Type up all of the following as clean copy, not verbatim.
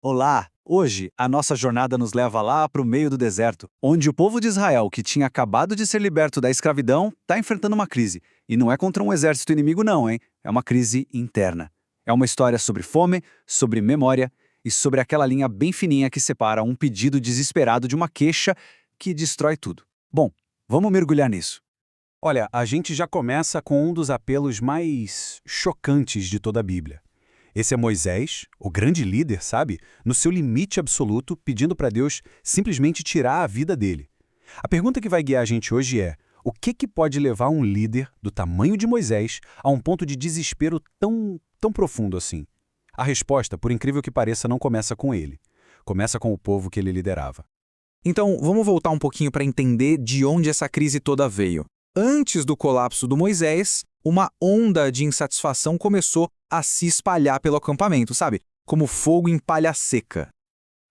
Olá! Hoje, a nossa jornada nos leva lá para o meio do deserto, onde o povo de Israel, que tinha acabado de ser liberto da escravidão, está enfrentando uma crise. E não é contra um exército inimigo, não, hein? É uma crise interna. É uma história sobre fome, sobre memória e sobre aquela linha bem fininha que separa um pedido desesperado de uma queixa que destrói tudo. Bom, vamos mergulhar nisso. Olha, a gente já começa com um dos apelos mais chocantes de toda a Bíblia. Esse é Moisés, o grande líder, sabe? No seu limite absoluto, pedindo para Deus simplesmente tirar a vida dele. A pergunta que vai guiar a gente hoje é: o que pode levar um líder do tamanho de Moisés a um ponto de desespero tão profundo assim? A resposta, por incrível que pareça, não começa com ele. Começa com o povo que ele liderava. Então, vamos voltar um pouquinho para entender de onde essa crise toda veio. Antes do colapso do Moisés, uma onda de insatisfação começou a se espalhar pelo acampamento, sabe? Como fogo em palha seca.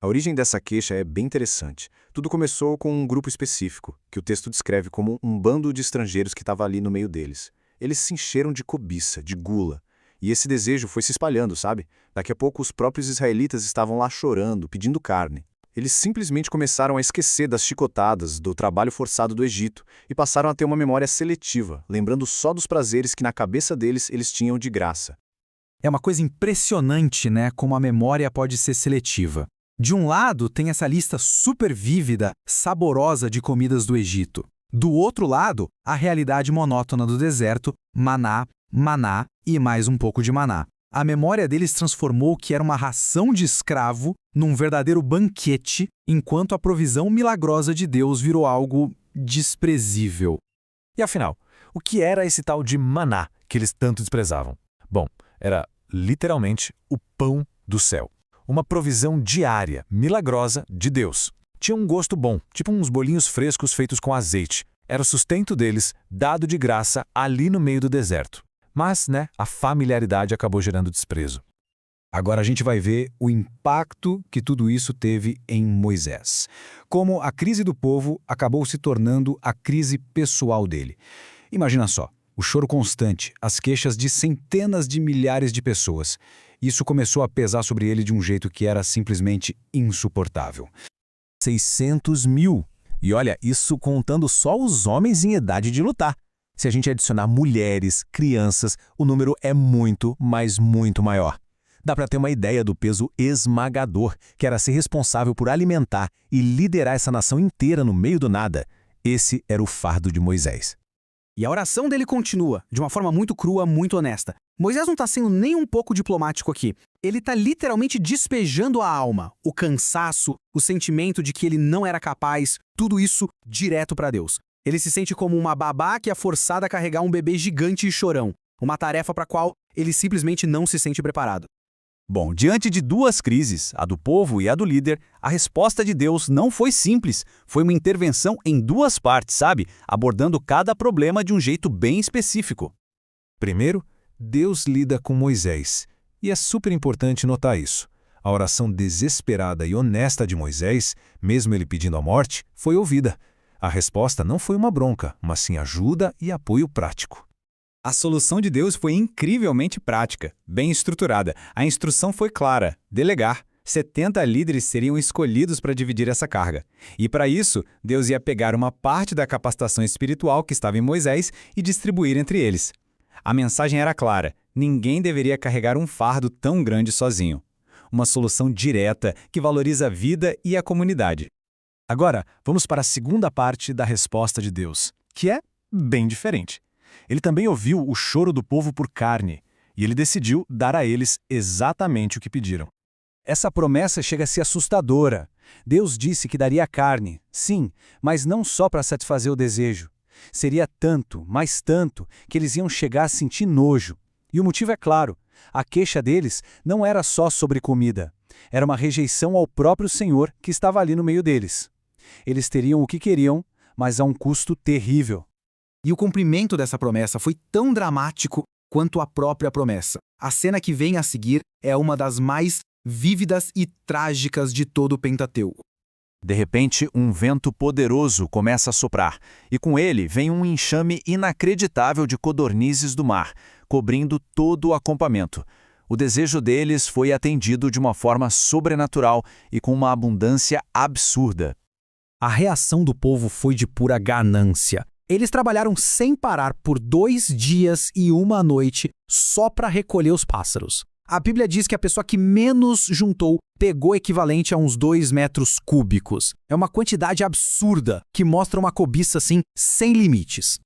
A origem dessa queixa é bem interessante. Tudo começou com um grupo específico, que o texto descreve como um bando de estrangeiros que estava ali no meio deles. Eles se encheram de cobiça, de gula. E esse desejo foi se espalhando, sabe? Daqui a pouco os próprios israelitas estavam lá chorando, pedindo carne. Eles simplesmente começaram a esquecer das chicotadas, do trabalho forçado do Egito, e passaram a ter uma memória seletiva, lembrando só dos prazeres que na cabeça deles eles tinham de graça. É uma coisa impressionante, né? Como a memória pode ser seletiva. De um lado, tem essa lista super vívida, saborosa de comidas do Egito. Do outro lado, a realidade monótona do deserto, maná, maná e mais um pouco de maná. A memória deles transformou o que era uma ração de escravo num verdadeiro banquete, enquanto a provisão milagrosa de Deus virou algo desprezível. E afinal, o que era esse tal de maná que eles tanto desprezavam? Bom, era literalmente o pão do céu. Uma provisão diária, milagrosa de Deus. Tinha um gosto bom, tipo uns bolinhos frescos feitos com azeite. Era o sustento deles, dado de graça ali no meio do deserto. Mas, a familiaridade acabou gerando desprezo. Agora a gente vai ver o impacto que tudo isso teve em Moisés. Como a crise do povo acabou se tornando a crise pessoal dele. Imagina só, o choro constante, as queixas de centenas de milhares de pessoas. Isso começou a pesar sobre ele de um jeito que era simplesmente insuportável. 600 mil. E olha, isso contando só os homens em idade de lutar. Se a gente adicionar mulheres, crianças, o número é muito, mas muito maior. Dá para ter uma ideia do peso esmagador, que era ser responsável por alimentar e liderar essa nação inteira no meio do nada. Esse era o fardo de Moisés. E a oração dele continua, de uma forma muito crua, muito honesta. Moisés não está sendo nem um pouco diplomático aqui. Ele está literalmente despejando a alma, o cansaço, o sentimento de que ele não era capaz, tudo isso direto para Deus. Ele se sente como uma babá que é forçada a carregar um bebê gigante e chorão, uma tarefa para a qual ele simplesmente não se sente preparado. Bom, diante de duas crises, a do povo e a do líder, a resposta de Deus não foi simples. Foi uma intervenção em duas partes, sabe? Abordando cada problema de um jeito bem específico. Primeiro, Deus lida com Moisés. E é super importante notar isso. A oração desesperada e honesta de Moisés, mesmo ele pedindo a morte, foi ouvida. A resposta não foi uma bronca, mas sim ajuda e apoio prático. A solução de Deus foi incrivelmente prática, bem estruturada. A instrução foi clara: delegar. 70 líderes seriam escolhidos para dividir essa carga. E para isso, Deus ia pegar uma parte da capacitação espiritual que estava em Moisés e distribuir entre eles. A mensagem era clara: ninguém deveria carregar um fardo tão grande sozinho. Uma solução direta que valoriza a vida e a comunidade. Agora, vamos para a segunda parte da resposta de Deus, que é bem diferente. Ele também ouviu o choro do povo por carne, e ele decidiu dar a eles exatamente o que pediram. Essa promessa chega a ser assustadora. Deus disse que daria carne, sim, mas não só para satisfazer o desejo. Seria tanto, mais tanto, que eles iam chegar a sentir nojo. E o motivo é claro: a queixa deles não era só sobre comida. Era uma rejeição ao próprio Senhor que estava ali no meio deles. Eles teriam o que queriam, mas a um custo terrível. E o cumprimento dessa promessa foi tão dramático quanto a própria promessa. A cena que vem a seguir é uma das mais vívidas e trágicas de todo o Pentateuco. De repente, um vento poderoso começa a soprar, e com ele vem um enxame inacreditável de codornizes do mar, cobrindo todo o acampamento. O desejo deles foi atendido de uma forma sobrenatural e com uma abundância absurda. A reação do povo foi de pura ganância. Eles trabalharam sem parar por 2 dias e 1 noite só para recolher os pássaros. A Bíblia diz que a pessoa que menos juntou pegou equivalente a uns 2 metros cúbicos. É uma quantidade absurda que mostra uma cobiça, assim, sem limites.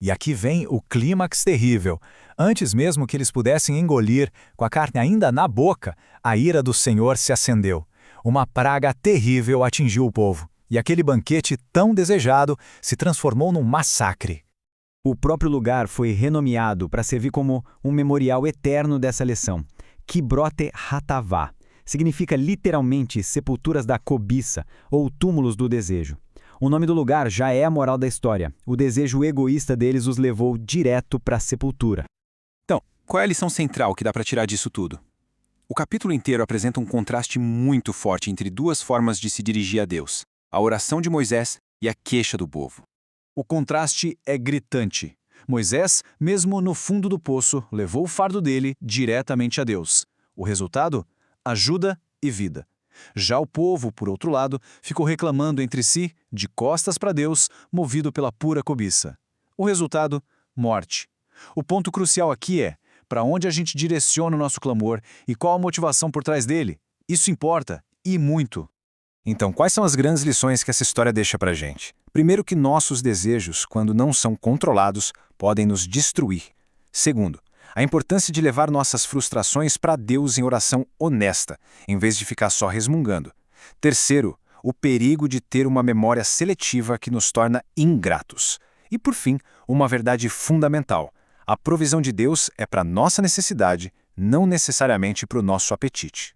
E aqui vem o clímax terrível. Antes mesmo que eles pudessem engolir, com a carne ainda na boca, a ira do Senhor se acendeu. Uma praga terrível atingiu o povo. E aquele banquete tão desejado se transformou num massacre. O próprio lugar foi renomeado para servir como um memorial eterno dessa lição. Kibrote Hatavá significa literalmente sepulturas da cobiça ou túmulos do desejo. O nome do lugar já é a moral da história. O desejo egoísta deles os levou direto para a sepultura. Então, qual é a lição central que dá para tirar disso tudo? O capítulo inteiro apresenta um contraste muito forte entre 2 formas de se dirigir a Deus: a oração de Moisés e a queixa do povo. O contraste é gritante. Moisés, mesmo no fundo do poço, levou o fardo dele diretamente a Deus. O resultado? Ajuda e vida. Já o povo, por outro lado, ficou reclamando entre si, de costas para Deus, movido pela pura cobiça. O resultado? Morte. O ponto crucial aqui é: para onde a gente direciona o nosso clamor e qual a motivação por trás dele? Isso importa, e muito. Então, quais são as grandes lições que essa história deixa pra gente? Primeiro, que nossos desejos, quando não são controlados, podem nos destruir. Segundo, a importância de levar nossas frustrações para Deus em oração honesta, em vez de ficar só resmungando. Terceiro, o perigo de ter uma memória seletiva que nos torna ingratos. E, por fim, uma verdade fundamental: a provisão de Deus é para nossa necessidade, não necessariamente para o nosso apetite.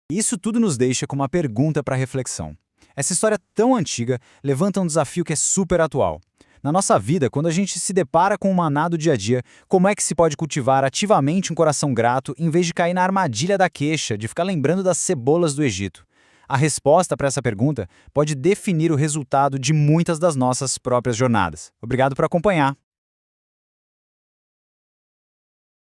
Isso tudo nos deixa com uma pergunta para reflexão. Essa história tão antiga levanta um desafio que é super atual. Na nossa vida, quando a gente se depara com o maná do dia a dia, como é que se pode cultivar ativamente um coração grato em vez de cair na armadilha da queixa, de ficar lembrando das cebolas do Egito? A resposta para essa pergunta pode definir o resultado de muitas das nossas próprias jornadas. Obrigado por acompanhar.